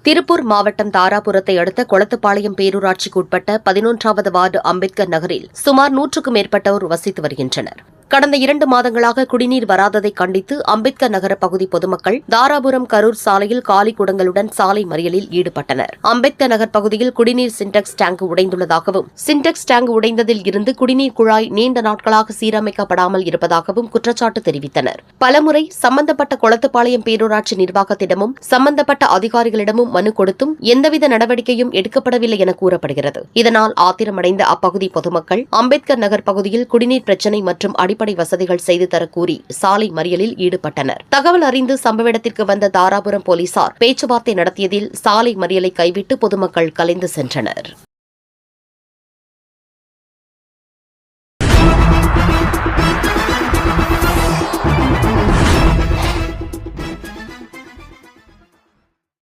திருப்பூர் மாவட்டம் தாராபுரத்தை அடுத்த கொளத்துப்பாளையம் பேரூராட்சிக்கு உட்பட்ட 11வது வார்டு அம்பேத்கர் நகரில் சுமார் 100க்கும் மேற்பட்டோர் வசித்து வருகின்றனர். கடந்த 2 மாதங்களாக குடிநீர் வராததை கண்டித்து அம்பேத்கர் நகர பகுதி பொதுமக்கள் தாராபுரம் கரூர் சாலையில் காலி குடங்களுடன் சாலை மறியலில் ஈடுபட்டனர். அம்பேத்கர் நகர் பகுதியில் குடிநீர் சின்டெக்ஸ் டேங்க் உடைந்துள்ளதாகவும், சின்டெக்ஸ் டேங்க் உடைந்ததில் இருந்து குடிநீர் குழாய் நீண்ட நாட்களாக சீரமைக்கப்படாமல் இருப்பதாகவும் குற்றச்சாட்டு தெரிவித்தனர். பலமுறை சம்பந்தப்பட்ட கொளத்துப்பாளையம் பேரூராட்சி நிர்வாகத்திடமும் சம்பந்தப்பட்ட அதிகாரிகளிடமும் மனு கொடுத்தும் எந்தவித நடவடிக்கையும் எடுக்கப்படவில்லை என கூறப்படுகிறது. இதனால் ஆத்திரமடைந்த அப்பகுதி பொதுமக்கள் அம்பேத்கர் நகர் பகுதியில் குடிநீர் பிரச்சினை மற்றும் அடிப்படை வசதிகள் செய்து தர கூறி சாலை மறியலில் ஈடுபட்டனர். தகவல் அறிந்து சம்பவ இடத்திற்கு வந்த தாராபுரம் போலீசார் பேச்சுவார்த்தை நடத்தியதில் சாலை மறியலை கைவிட்டு பொதுமக்கள் கலைந்து சென்றனர்.